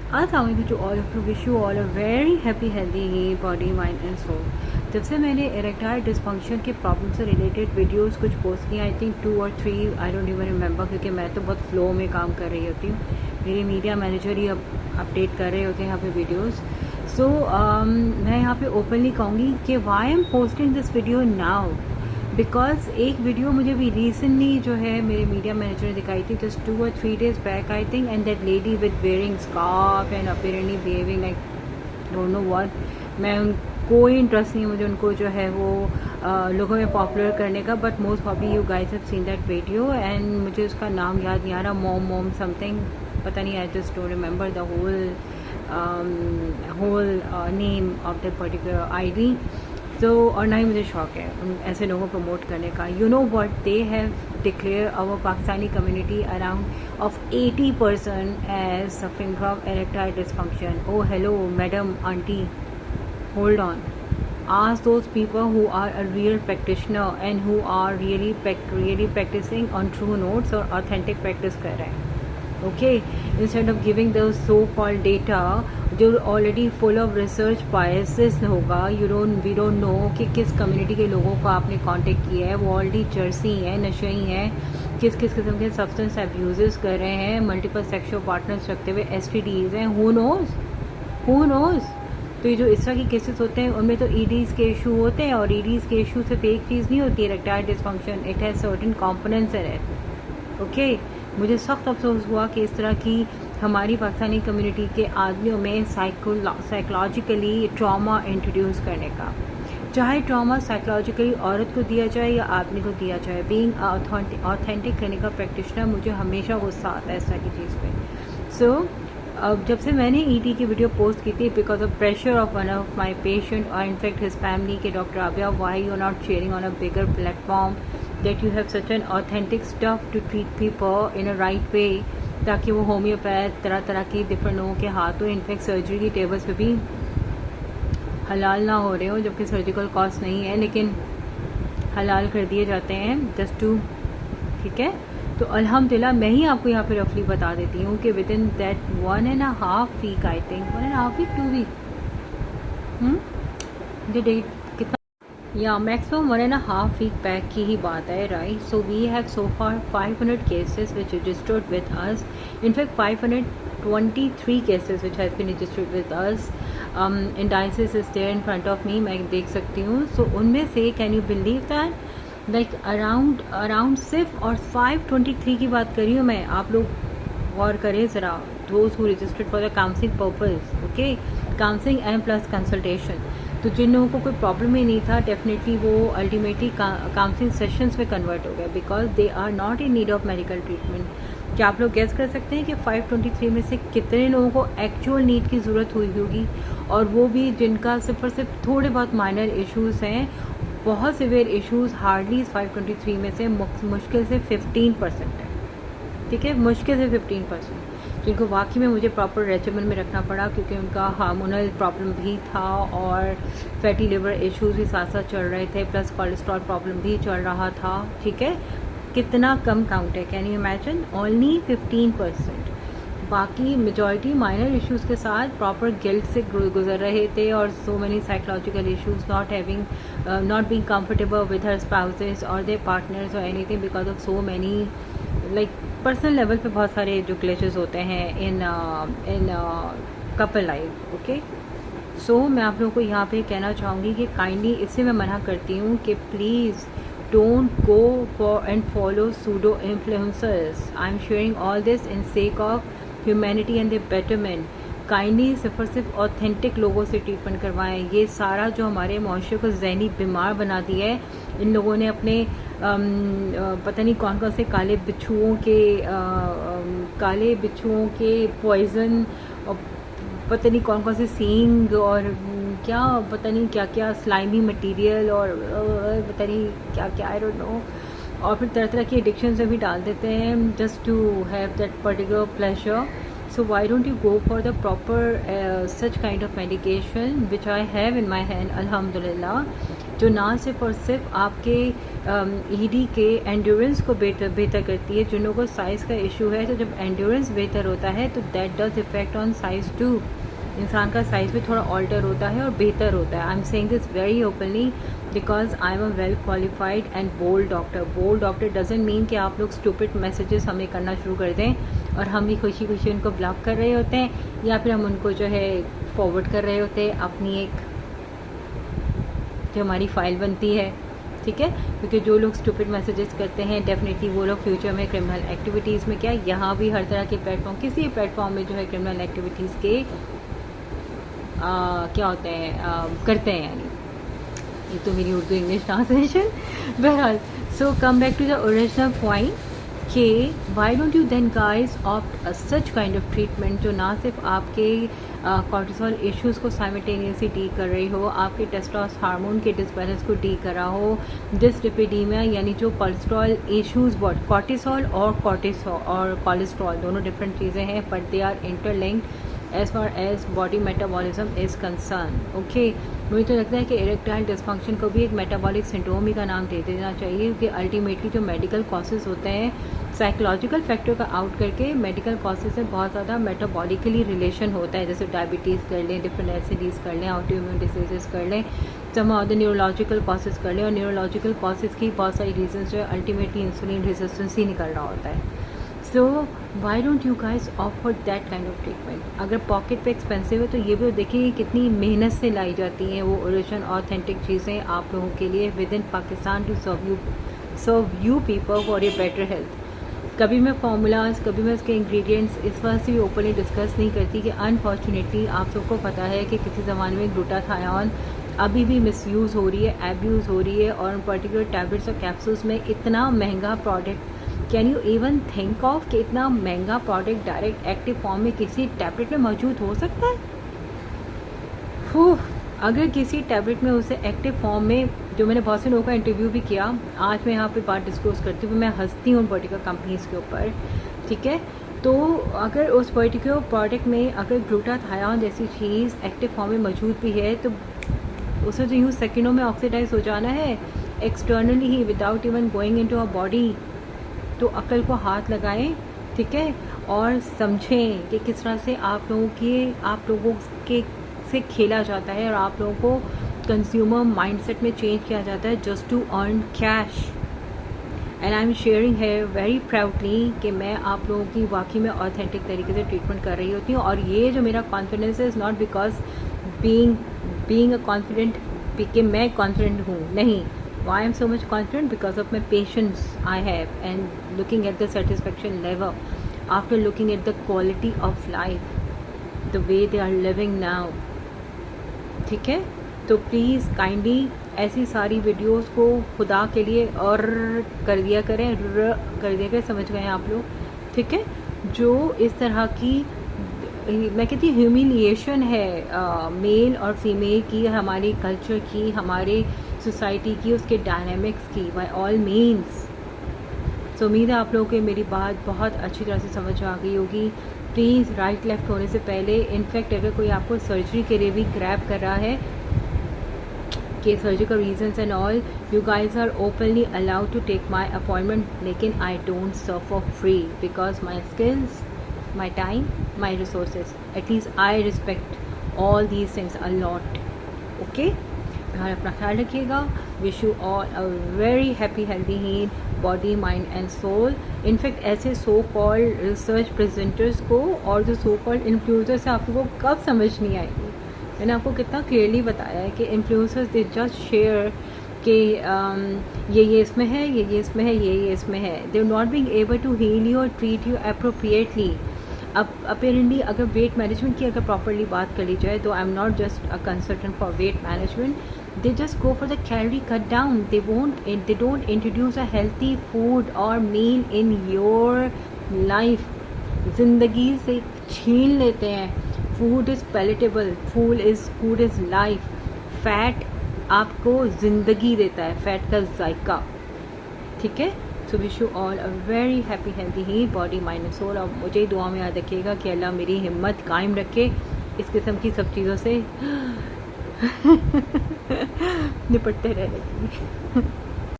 अस्सलाम वालेकुम to all of you, wish you all a very happy healthy body mind and soul. जब से मैंने इरेक्टाइल डिस्फंक्शन के प्रॉब्लम से रिलेटेड वीडियोस कुछ पोस्ट किए, आई थिंक 2 और 3, आई डोंट इवन रिमेंबर, क्योंकि मैं तो बहुत फ्लो में काम कर रही होती हूँ। मेरे मीडिया मैनेजर ही अब अपडेट कर रहे होते हैं यहाँ पे वीडियोस। सो मैं यहाँ पे ओपनली कहूँगी कि why am posting this video now, because एक वीडियो मुझे भी रिसेंटली जो है मेरे मीडिया मैनेजर ने दिखाई थी, जस्ट 2 और 3 days back I think, and that lady with wearing scarf and अपीयरली behaving like don't know what. मैं कोई इंटरेस्ट नहीं है मुझे उनको जो है वो लोगों में पॉपुलर करने का, but most probably you guys have seen that video and मुझे उसका नाम याद नहीं आ रहा, मोम समथिंग, पता नहीं, I just don't remember the whole name of the particular ID. तो और ना ही मुझे शौक है ऐसे लोगों को प्रमोट करने का। You know what they have declare our Pakistani community around of 80% as suffering from erectile dysfunction. Oh hello madam, aunty, hold on, ask those people who are a real practitioner and who are really practicing on true notes or authentic practice कर रहे हैं, okay, instead of giving the so called data जो already full of research biases होगा। We don't know कि किस community के लोगों को आपने कांटेक्ट किया है, वो ऑलरेडी चर्सी हैं, नशेई हैं, किस किस किस्म के सब्सटेंस अब्यूजेस कर रहे हैं, मल्टीपल सेक्सुअल पार्टनर्स रखते हुए STDs हैं, हु नोज। तो ये जो इस तरह की केसेस होते हैं उनमें तो EDs के इशू होते हैं, और EDs के इशू सिर्फ एक चीज़ नहीं होती है, erectile dysfunction, it has certain components in it, okay. मुझे सख्त अफसोस हुआ कि इस तरह की हमारी पाकिस्तानी कम्युनिटी के आदमियों में साइकोलॉजिकली ट्रॉमा इंट्रोड्यूस करने का, चाहे ट्रॉमा साइकोलॉजिकली औरत को दिया जाए या आदमी को दिया जाए। बीइंग ऑथेंटिक क्लिनिकल प्रैक्टिशनर मुझे हमेशा गुस्सा आता है इस तरह की चीज़ पे। सो अब जब से मैंने ED की वीडियो पोस्ट की थी, because of pressure of one of my patient और इनफैक्ट हिज फैमिली के doctor Abia, why you are not sharing on a bigger platform that you have such an authentic stuff to treat people in a right way, ताकि वो homeopath तरह तरह की different लोगों के हाथों इनफैक्ट सर्जरी की टेबल्स पे भी हलाल ना हो रहे हो, जबकि सर्जिकल कॉस्ट नहीं है लेकिन हलाल कर दिए जाते हैं जस्ट टू, ठीक है। तो अल्हम्दुलिल्लाह मैं ही आपको यहाँ पे रफली बता देती हूँ कि with in that 1.5 week, I think 1.5 week 2 week, कितना या मैक्सिमम 1.5 week बैक की ही बात है, right. So we have so far 500 cases which registered with us, in fact 523 cases which has been registered with us, indices is there in front of me, मैं देख सकती हूँ। सो उनमें से can you believe that like around सिर्फ और 523 की बात कर रही हूँ मैं, आप लोग गौर करें ज़रा, those who registered for the counselling purpose, okay, counselling and plus consultation. तो जिन लोगों को कोई प्रॉब्लम ही नहीं था, डेफिनेटली वो अल्टीमेटली काउंसलिंग सेशंस में कन्वर्ट हो गए, because they are not in need of medical treatment. क्या आप लोग गेस कर सकते हैं कि 523 में से कितने लोगों को एक्चुअल नीड की ज़रूरत हुई होगी, और वो भी जिनका सिर्फ और सिर्फ थोड़े बहुत माइनर इश्यूज़ हैं, बहुत सिवियर इश्यूज़ हार्डली इस 523 में से मुश्किल से 15% है, ठीक है, मुश्किल से 15%, जिनको वाकई में मुझे प्रॉपर रेजिमेंट में रखना पड़ा, क्योंकि उनका हार्मोनल प्रॉब्लम भी था और फैटी लिवर इश्यूज़ भी साथ साथ चल रहे थे, प्लस कोलेस्ट्रॉल प्रॉब्लम भी चल रहा था, ठीक है। कितना कम काउंट है, कैन यू इमेजिन, ओनली 15%। बाकी मेजॉरिटी माइनर इश्यूज़ के साथ प्रॉपर गिल्ट से गुजर रहे थे, और so many psychological issues, not being comfortable with her spouses और देयर पार्टनर्स और anything, because of so many like personal level पे बहुत सारे जो क्लेशेस होते हैं इन कपल लाइफ, ओके। सो मैं आप लोगों को यहाँ पे कहना चाहूँगी कि काइंडली, इससे मैं मना करती हूँ कि please don't go for and follow pseudo influencers. I'm sharing all this in sake of humanity and the betterment. Kindly सिर्फ और सिर्फ ऑथेंटिक लोगों से ट्रीटमेंट करवाएं। ये सारा जो हमारे माशरे को ज़हनी बीमार बना दिया है, इन लोगों ने अपने पता नहीं कौन कौन से काले बिच्छुओं के पॉइजन, और पता नहीं कौन कौन से सींग, और क्या पता नहीं क्या क्या स्लाइमी मटेरियल, और पता नहीं क्या क्या, आई डोंट नो, और फिर तरह तरह की एडिक्शन से भी डाल देते हैं just to have that particular pleasure. So why don't you go for the proper such kind of medication which I have in my hand, alhamdulillah, जो ना सिर्फ और सिर्फ आपके ईडी के एंड्योरेंस को बेहतर करती है. जिन लोगों को साइज़ का इशू है, तो जब एंड्योरेंस बेहतर होता है तो that does effect on size too. इंसान का साइज़ भी थोड़ा ऑल्टर होता है और बेहतर होता है. I am saying this very openly because I am a well qualified and bold doctor. Bold doctor doesn't mean कि आप लोग स्टूपिड मैसेजेस हमें करना शुरू कर दें और हम भी खुशी खुशी उनको ब्लॉक कर रहे होते हैं, या फिर हम उनको जो है फॉरवर्ड कर रहे होते हैं अपनी एक जो हमारी फ़ाइल बनती है. ठीक है, क्योंकि जो लोग स्टूपिड मैसेजेस करते हैं डेफिनेटली वो लोग फ्यूचर में क्रिमिनल एक्टिविटीज़ में, क्या यहाँ भी हर तरह के प्लेटफॉर्म, किसी प्लेटफॉर्म में जो है क्रिमिनल एक्टिविटीज़ के क्या होते हैं करते हैं. यानी ये तो मेरी उर्दू इंग्लिश ट्रांसलेशन. बहरहाल, so come back to the original point कि why don't you then guys opt such kind of treatment जो ना सिर्फ आपके कॉर्टिसोल इश्यूज़ को साइमल्टेनियसली डील कर रही हो, आपके टेस्टोस हार्मोन के डिसबैलेंस को डील कर रहा हो, डिसलिपिडीमिया यानी जो कोलेस्ट्रॉल इश्यूज़, कॉर्टिसोल और कोलेस्ट्रॉल दोनों डिफरेंट चीज़ें हैं, but they are interlinked as far as body metabolism is concern. Okay, मुझे तो लगता है कि इरेक्टाइल डिस्फंक्शन को भी एक मेटाबॉलिक सिंड्रोम ही का नाम दे देना चाहिए, क्योंकि अल्टीमेटली जो मेडिकल कॉजेज़ होते हैं साइकोलॉजिकल फैक्टर का आउट करके मेडिकल कॉजेज़ से बहुत ज़्यादा मेटाबॉलिकली रिलेशन होता है. जैसे डायबिटीज़ कर लें, डिफरेंट एसिडीज़ कर लें, ऑटोइम्यून डिसीजेस कर लें, सम ऑफ द न्यूरोलॉजिकल कॉजेज़ कर लें, और न्यूरोलॉजिकल कॉजेज़ की बहुत सारी रीजंस जो है अल्टीमेटली इंसुलिन रेजिस्टेंस ही निकल रहा होता है. So why don't you guys offer that kind of treatment. अगर पॉकेट पे एक्सपेंसिव है तो ये भी देखिए कितनी मेहनत से लाई जाती हैं वो ओरिजिनल ऑथेंटिक चीज़ें आप लोगों के लिए within Pakistan to serve you people for a better health. कभी मैं फार्मूलाज, कभी मैं उसके इंग्रेडिएंट्स इस वजह से भी ओपनली डिस्कस नहीं करती कि अनफॉर्चुनेटली आप सबको पता है कि किसी ज़माने में ग्लूटाथायोन अभी भी मिसयूज़ हो रही है, एब्यूज़ हो रही है, और पर्टिकुलर टैबलेट्स और कैप्सूल्स में इतना महंगा product, can you even think of कि इतना महंगा प्रोडक्ट डायरेक्ट एक्टिव फॉर्म में किसी टैबलेट में मौजूद हो सकता है. अगर किसी टैबलेट में उसे एक्टिव फॉर्म में, जो मैंने बहुत से लोगों का इंटरव्यू भी किया, आज मैं यहाँ पे बात डिस्क्लोज करती हूँ, मैं हंसती हूँ पर्टिकुलर कंपनीज़ के ऊपर. ठीक है, तो अगर उस पर्टिकुलर प्रोडक्ट में अगर ग्लूटाथायोन जैसी चीज़ एक्टिव फॉर्म में मौजूद भी है, तो उसे जो यूँ सेकेंडों में ऑक्सीडाइज हो जाना है externally he without even going into a body. तो अक्ल को हाथ लगाएं, ठीक है, और समझें कि किस तरह से आप लोगों के से खेला जाता है और आप लोगों को कंज्यूमर माइंडसेट में चेंज किया जाता है just to earn cash. And I am sharing है वेरी प्राउडली कि मैं आप लोगों की वाकई में ऑथेंटिक तरीके से ट्रीटमेंट कर रही होती हूँ. और ये जो मेरा confidence is not because being a confident कि मैं कॉन्फिडेंट हूँ, नहीं. Why I'm so much confident? Because of my patience I have, and looking at the satisfaction level after looking at the quality of life, the way they are living now. ठीक है, तो please kindly ऐसी सारी videos को खुदा के लिए और कर दिया करें, समझ गए आप लोग. ठीक है, जो इस तरह की मैं कहती हूँ ह्यूमिलिएशन है मेल और फीमेल की, हमारी कल्चर की, हमारे सोसाइटी की, उसके डायनामिक्स की, बाय ऑल मीन्स. सो उम्मीद है आप लोगों को मेरी बात बहुत अच्छी तरह से समझ आ गई होगी. प्लीज़ राइट लेफ्ट होने से पहले, इनफैक्ट अगर कोई आपको सर्जरी के लिए भी ग्रैब कर रहा है कि surgical reasons and all, you guys are openly allowed to take my appointment, लेकिन I don't serve for free because my skills, my time, my resources, at least I respect all these things a lot. Okay, अपना ख्याल रखिएगा. Wish you all a very happy healthy heat body, mind and soul. In fact ऐसे so called research presenters को और जो so called influencers हैं, आप लोगों को कब समझ नहीं आएगी. मैंने आपको कितना क्लियरली बताया है कि इन्फ्लुएंसर्स दे जस्ट शेयर कि ये इसमें है, ये इसमें है, ये इसमें है. They are not being able to heal you और ट्रीट यू अप्रोप्रिएटली. अब अपेरेंटली अगर वेट मैनेजमेंट की अगर प्रॉपरली बात कर ली जाए, तो I am not just a consultant for weight management. They just go for the calorie cut down. They don't introduce a healthy food or meal in your life. ज़िंदगी से छीन लेते हैं. Food is palatable. Food is life. Fat आपको ज़िंदगी देता है, fat का जायका. ठीक है, so wish you all a very happy healthy ही बॉडी माइंड एंड सोल। और मुझे दुआ में याद रखिएगा कि अल्लाह मेरी हिम्मत कायम रखे इस किस्म की सब चीज़ों से निपटते रहने की।